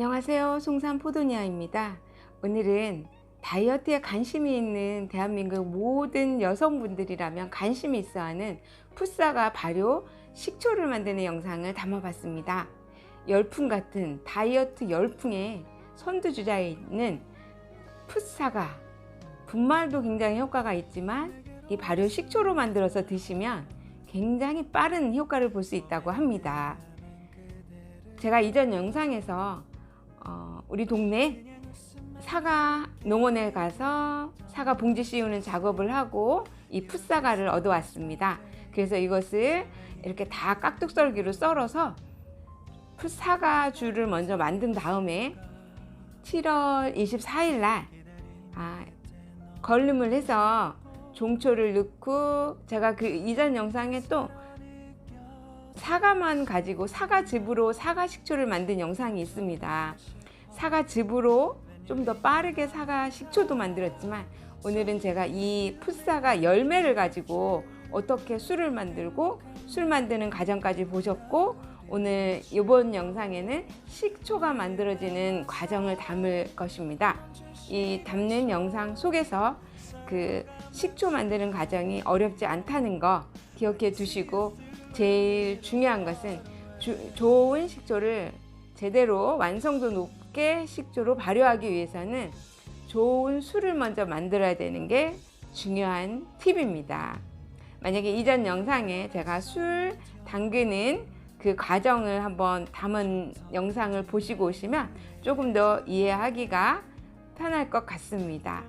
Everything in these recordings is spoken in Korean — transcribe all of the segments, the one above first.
안녕하세요. 송산 포도니아입니다. 오늘은 다이어트에 관심이 있는 대한민국 모든 여성분들이라면 관심이 있어 하는 풋사과 발효 식초를 만드는 영상을 담아봤습니다. 열풍 같은 다이어트 열풍에 선두주자에 있는 풋사과, 분말도 굉장히 효과가 있지만 이 발효 식초로 만들어서 드시면 굉장히 빠른 효과를 볼 수 있다고 합니다. 제가 이전 영상에서 우리 동네 사과 농원에 가서 사과 봉지 씌우는 작업을 하고 이 풋사과를 얻어왔습니다. 그래서 이것을 이렇게 다 깍둑썰기로 썰어서 풋사과주를 먼저 만든 다음에 7월 24일 날 걸림을 해서 종초를 넣고, 제가 그 이전 영상에 또 사과만 가지고 사과즙으로 사과 식초를 만든 영상이 있습니다. 사과즙으로 좀 더 빠르게 사과 식초도 만들었지만, 오늘은 제가 이 풋사과 열매를 가지고 어떻게 술을 만들고 술 만드는 과정까지 보셨고, 오늘 이번 영상에는 식초가 만들어지는 과정을 담을 것입니다. 이 담는 영상 속에서 그 식초 만드는 과정이 어렵지 않다는 거 기억해 두시고, 제일 중요한 것은 좋은 식초를 제대로 완성도 높게 식초로 발효하기 위해서는 좋은 술을 먼저 만들어야 되는 게 중요한 팁입니다. 만약에 이전 영상에 제가 술 담그는 그 과정을 한번 담은 영상을 보시고 오시면 조금 더 이해하기가 편할 것 같습니다.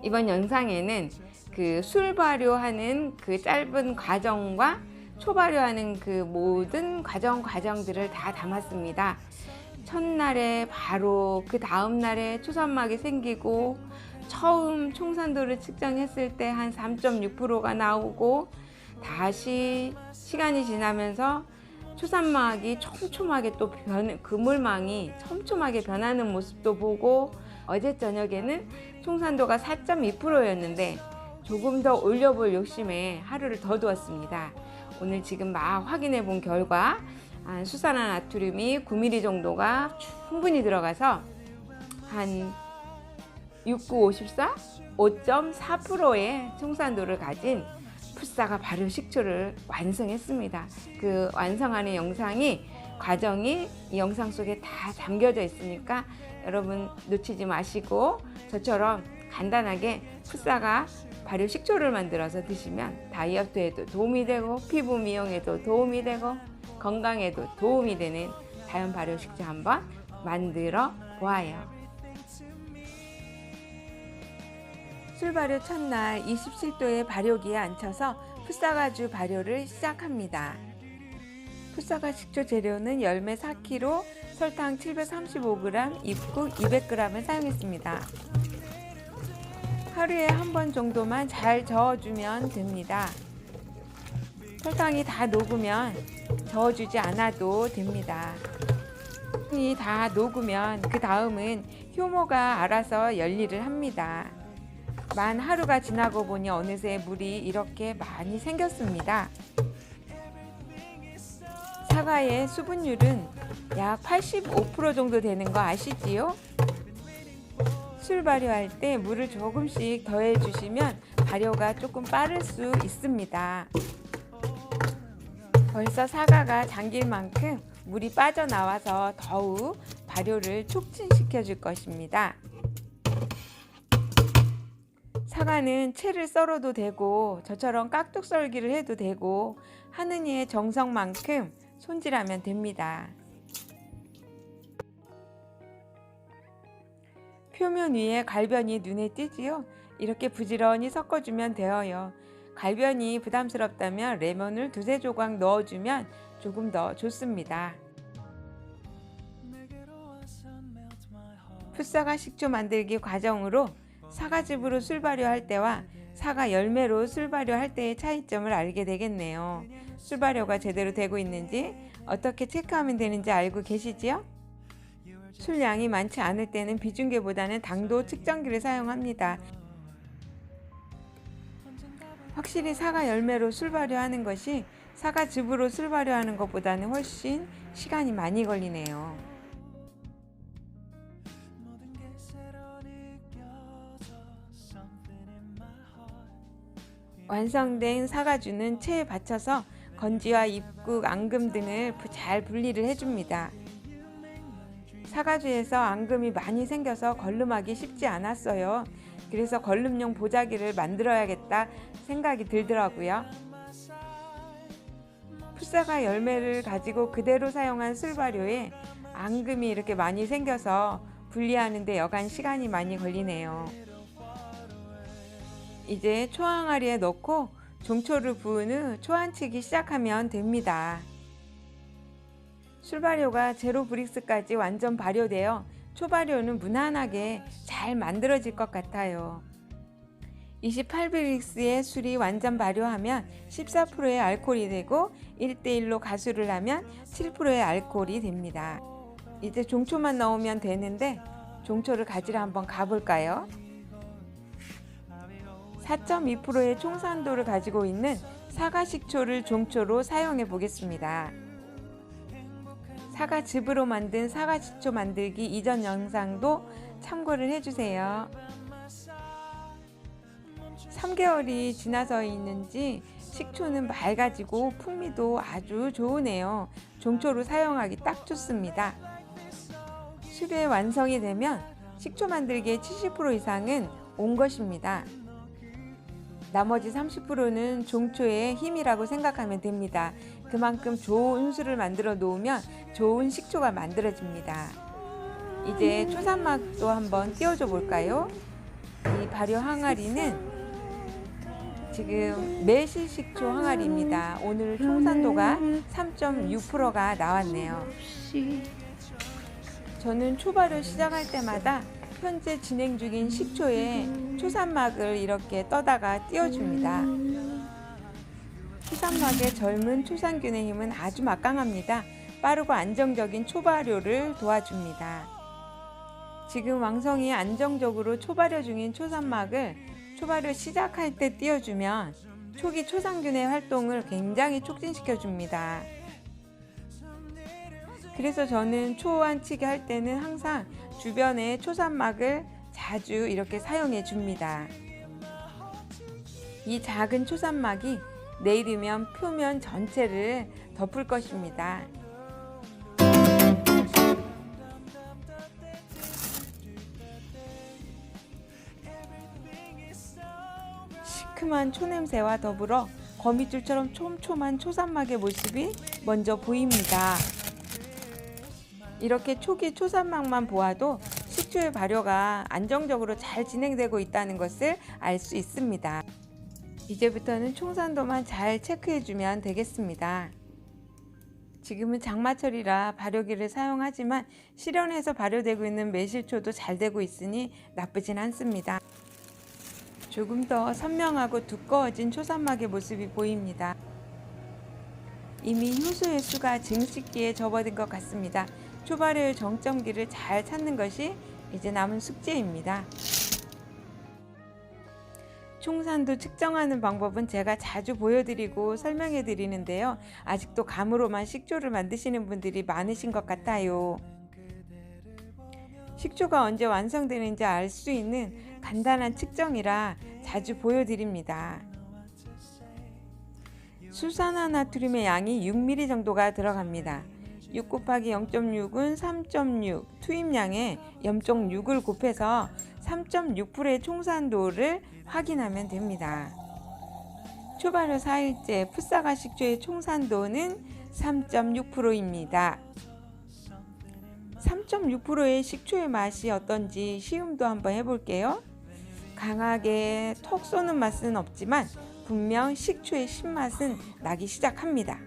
이번 영상에는 그 술 발효하는 그 짧은 과정과 초발효하는 그 모든 과정들을 다 담았습니다. 첫날에 바로 그 다음 날에 초산막이 생기고, 처음 총산도를 측정했을 때 한 3.6%가 나오고, 다시 시간이 지나면서 초산막이 촘촘하게 또 그물망이 촘촘하게 변하는 모습도 보고, 어제 저녁에는 총산도가 4.2%였는데 조금 더 올려볼 욕심에 하루를 더 두었습니다. 오늘 지금 막 확인해 본 결과 수산화 나트륨이 9mg 정도가 충분히 들어가서 한 6954, 5.4%의 총산도를 가진 풋사과 발효 식초를 완성했습니다. 그 완성하는 과정이 이 영상 속에 다 담겨져 있으니까 여러분 놓치지 마시고 저처럼 간단하게 풋사과 발효 식초를 만들어서 드시면 다이어트에도 도움이 되고, 피부 미용에도 도움이 되고, 건강에도 도움이 되는 자연 발효 식초 한번 만들어 보아요. 술 발효 첫날 27도의 발효기에 앉혀서 풋사과주 발효를 시작합니다. 풋사과 식초 재료는 열매 4kg, 설탕 735g, 입국 200g을 사용했습니다. 하루에 한 번 정도만 잘 저어주면 됩니다. 설탕이 다 녹으면 저어주지 않아도 됩니다. 설탕이 다 녹으면 그 다음은 효모가 알아서 열일을 합니다. 만 하루가 지나고 보니 어느새 물이 이렇게 많이 생겼습니다. 사과의 수분율은 약 85% 정도 되는 거 아시지요? 술 발효할 때 물을 조금씩 더해 주시면 발효가 조금 빠를 수 있습니다. 벌써 사과가 잠길 만큼 물이 빠져나와서 더욱 발효를 촉진시켜 줄 것입니다. 사과는 채를 썰어도 되고 저처럼 깍둑 썰기를 해도 되고, 하는 이의 정성만큼 손질하면 됩니다. 표면 위에 갈변이 눈에 띄지요? 이렇게 부지런히 섞어주면 되어요. 갈변이 부담스럽다면 레몬을 2-3 조각 넣어주면 조금 더 좋습니다. 풋사과 식초 만들기 과정으로 사과즙으로 술 발효할 때와 사과 열매로 술 발효할 때의 차이점을 알게 되겠네요. 술 발효가 제대로 되고 있는지 어떻게 체크하면 되는지 알고 계시지요? 술량이 많지 않을 때는 비중계보다는 당도 측정기를 사용합니다. 확실히 사과 열매로 술 발효하는 것이 사과즙으로 술 발효하는 것보다는 훨씬 시간이 많이 걸리네요. 완성된 사과주는 체에 받쳐서 건지와 입국, 앙금 등을 잘 분리를 해줍니다. 사과주에서 앙금이 많이 생겨서 걸름하기 쉽지 않았어요. 그래서 걸름용 보자기를 만들어야겠다 생각이 들더라고요. 풋사과 열매를 가지고 그대로 사용한 술발효에 앙금이 이렇게 많이 생겨서 분리하는데 여간 시간이 많이 걸리네요. 이제 초항아리에 넣고 종초를 부은 후 초안치기 시작하면 됩니다. 술발효가 제로 브릭스까지 완전 발효되어 초발효는 무난하게 잘 만들어질 것 같아요. 28브릭스의 술이 완전 발효하면 14%의 알코올이 되고 1:1로 가수를 하면 7%의 알코올이 됩니다. 이제 종초만 넣으면 되는데 종초를 가지러 한번 가볼까요? 4.2%의 총산도를 가지고 있는 사과식초를 종초로 사용해 보겠습니다. 사과즙으로 만든 사과식초 만들기 이전 영상도 참고를 해주세요. 3개월이 지나서 있는지 식초는 맑아지고 풍미도 아주 좋으네요. 종초로 사용하기 딱 좋습니다. 술의 완성이 되면 식초 만들기의 70% 이상은 온 것입니다. 나머지 30%는 종초의 힘이라고 생각하면 됩니다. 그만큼 좋은 술을 만들어 놓으면 좋은 식초가 만들어집니다. 이제 초산막도 한번 띄워줘 볼까요? 이 발효 항아리는 지금 매실식초 항아리입니다. 오늘 총산도가 3.6%가 나왔네요. 저는 초발효 시작할 때마다 현재 진행 중인 식초에 초산막을 이렇게 떠다가 띄워줍니다. 초산막의 젊은 초산균의 힘은 아주 막강합니다. 빠르고 안정적인 초발효를 도와줍니다. 지금 왕성이 안정적으로 초발효 중인 초산막을 초발효 시작할 때 띄워주면 초기 초산균의 활동을 굉장히 촉진시켜 줍니다. 그래서 저는 초안치기 할 때는 항상 주변에 초산막을 자주 이렇게 사용해 줍니다. 이 작은 초산막이 내일이면 표면 전체를 덮을 것입니다. 시큼한 초냄새와 더불어 거미줄처럼 촘촘한 초산막의 모습이 먼저 보입니다. 이렇게 초기 초산막만 보아도 식초의 발효가 안정적으로 잘 진행되고 있다는 것을 알 수 있습니다. 이제부터는 총산도만 잘 체크해주면 되겠습니다. 지금은 장마철이라 발효기를 사용하지만 실온에서 발효되고 있는 매실초도 잘 되고 있으니 나쁘진 않습니다. 조금 더 선명하고 두꺼워진 초산막의 모습이 보입니다. 이미 효소의 수가 증식기에 접어든 것 같습니다. 초발효의 정점기를 잘 찾는 것이 이제 남은 숙제입니다. 총산도 측정하는 방법은 제가 자주 보여드리고 설명해 드리는데요. 아직도 감으로만 식초를 만드시는 분들이 많으신 것 같아요. 식초가 언제 완성되는지 알 수 있는 간단한 측정이라 자주 보여드립니다. 수산화나트륨의 양이 6ml 정도가 들어갑니다. 6 곱하기 0.6은 3.6, 투입량에 0.6을 곱해서 3.6%의 총산도를 확인하면 됩니다. 초발효 4일째 풋사과 식초의 총산도는 3.6%입니다. 3.6%의 식초의 맛이 어떤지 시음도 한번 해볼게요. 강하게 톡 쏘는 맛은 없지만 분명 식초의 신맛은 나기 시작합니다.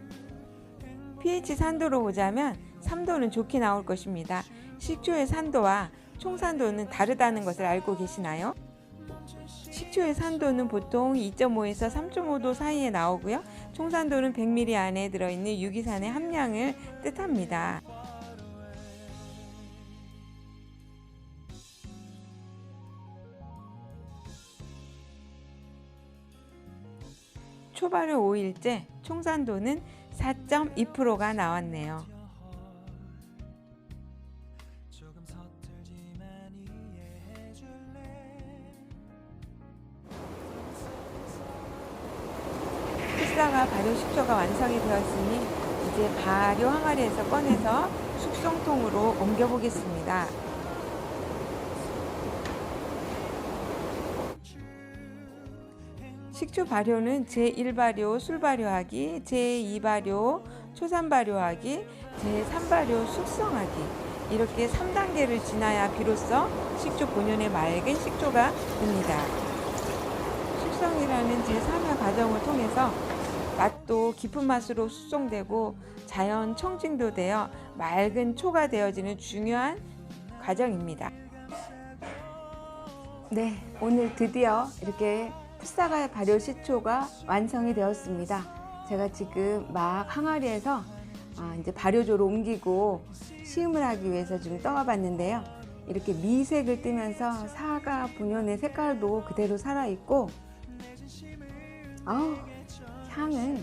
pH 산도로 보자면 3도는 좋게 나올 것입니다. 식초의 산도와 총산도는 다르다는 것을 알고 계시나요? 식초의 산도는 보통 2.5에서 3.5도 사이에 나오고요. 총산도는 100ml 안에 들어있는 유기산의 함량을 뜻합니다. 초발효 5일째 총산도는 4.2%가 나왔네요. 풋사과 발효 식초가 완성이 되었으니 이제 발효 항아리에서 꺼내서 숙성통으로 옮겨 보겠습니다. 식초 발효는 제1발효 술 발효하기, 제2발효 초산 발효하기, 제3발효 숙성하기 이렇게 3단계를 지나야 비로소 식초 본연의 맑은 식초가 됩니다. 숙성이라는 제3의 과정을 통해서 맛도 깊은 맛으로 숙성되고 자연 청진도 되어 맑은 초가 되어지는 중요한 과정입니다. 네, 오늘 드디어 이렇게 풋사과 발효 식초가 완성이 되었습니다. 제가 지금 막 항아리에서 이제 발효조로 옮기고 시음을 하기 위해서 좀 떠와봤는데요. 이렇게 미색을 띠면서 사과 본연의 색깔도 그대로 살아있고 향은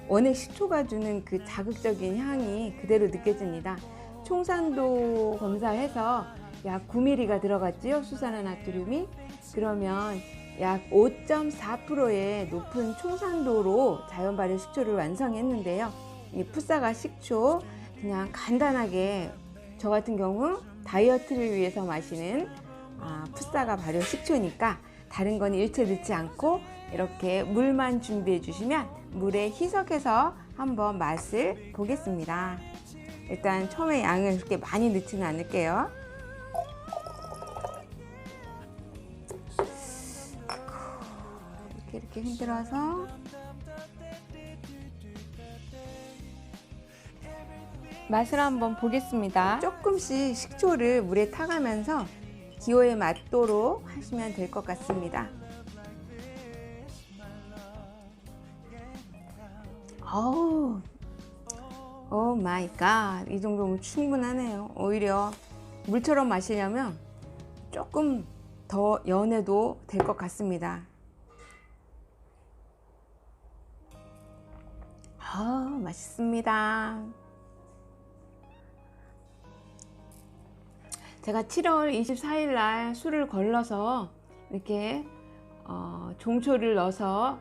원액 식초가 주는 그 자극적인 향이 그대로 느껴집니다. 총산도 검사해서 약 9mg가 들어갔지요. 수산화나트륨이. 그러면 약 5.4%의 높은 총산도로 자연 발효 식초를 완성했는데요. 이 풋사과 식초 그냥 간단하게 저 같은 경우 다이어트를 위해서 마시는 풋사과 발효 식초니까 다른 건 일체 넣지 않고 이렇게 물만 준비해 주시면 물에 희석해서 한번 맛을 보겠습니다. 일단 처음에 양을 그렇게 많이 넣지는 않을게요. 이렇게 흔들어서 맛을 한번 보겠습니다. 조금씩 식초를 물에 타가면서 기호에 맞도록 하시면 될 것 같습니다. 오 마이 갓, 이 정도면 충분하네요. 오히려 물처럼 마시려면 조금 더 연해도 될 것 같습니다. 맛있습니다. 제가 7월 24일 날 술을 걸러서 이렇게 종초를 넣어서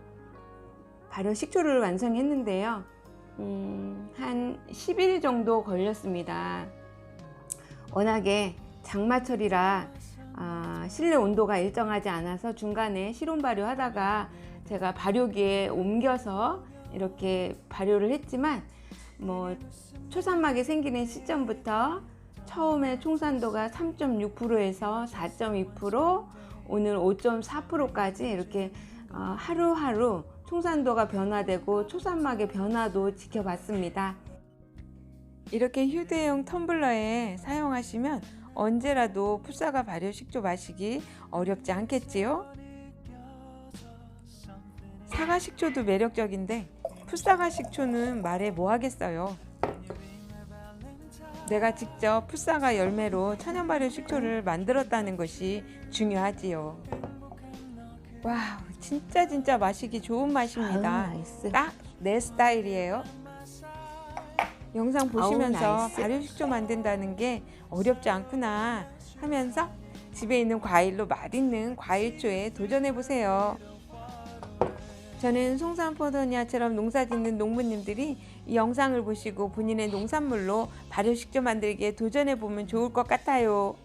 발효 식초를 완성했는데요. 한 10일 정도 걸렸습니다. 워낙에 장마철이라 실내 온도가 일정하지 않아서 중간에 실온 발효하다가 제가 발효기에 옮겨서 이렇게 발효를 했지만 초산막이 생기는 시점부터 처음에 총산도가 3.6%에서 4.2%, 오늘 5.4%까지 이렇게 하루하루 총산도가 변화되고 초산막의 변화도 지켜봤습니다. 이렇게 휴대용 텀블러에 사용하시면 언제라도 풋사과 발효 식초 마시기 어렵지 않겠지요? 사과 식초도 매력적인데 풋사과 식초는 말해 뭐 하겠어요. 내가 직접 풋사과 열매로 천연 발효 식초를 만들었다는 것이 중요하지요. 와우, 진짜 마시기 좋은 맛입니다. 딱 내 스타일이에요. 영상 보시면서 발효 식초 만든다는 게 어렵지 않구나 하면서 집에 있는 과일로 맛있는 과일초에 도전해 보세요. 저는 송산포도니아처럼 농사짓는 농부님들이 이 영상을 보시고 본인의 농산물로 발효식초 만들기에 도전해보면 좋을 것 같아요.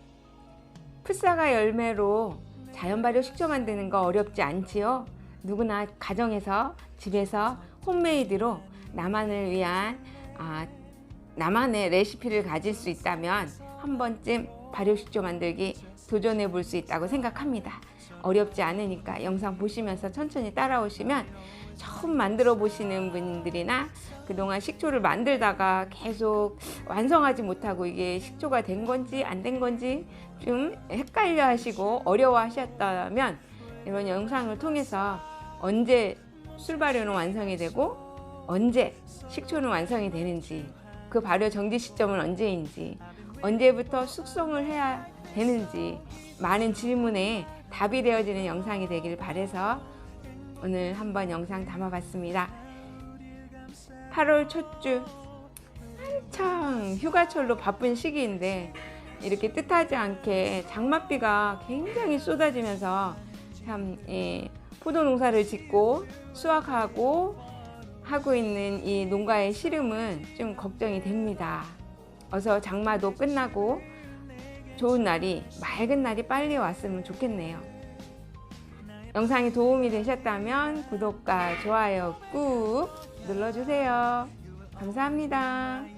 풋사과 열매로 자연 발효식초 만드는 거 어렵지 않지요? 누구나 가정에서 집에서 홈메이드로 나만을 위한 나만의 레시피를 가질 수 있다면 한 번쯤 발효식초 만들기 도전해 볼 수 있다고 생각합니다. 어렵지 않으니까 영상 보시면서 천천히 따라오시면 처음 만들어 보시는 분들이나 그동안 식초를 만들다가 계속 완성하지 못하고 이게 식초가 된 건지 안 된 건지 좀 헷갈려 하시고 어려워 하셨다면 이런 영상을 통해서 언제 술 발효는 완성이 되고 언제 식초는 완성이 되는지, 그 발효 정지 시점은 언제인지, 언제부터 숙성을 해야 되는지 많은 질문에 답이 되어지는 영상이 되길 바라서 오늘 한번 영상 담아봤습니다. 8월 첫 주 한창 휴가철로 바쁜 시기인데 이렇게 뜻하지 않게 장맛비가 굉장히 쏟아지면서 참 포도 농사를 짓고 수확하고 하고 있는 이 농가의 시름은 좀 걱정이 됩니다. 어서 장마도 끝나고 좋은 날이, 맑은 날이 빨리 왔으면 좋겠네요. 영상이 도움이 되셨다면 구독과 좋아요 꾹 눌러주세요. 감사합니다.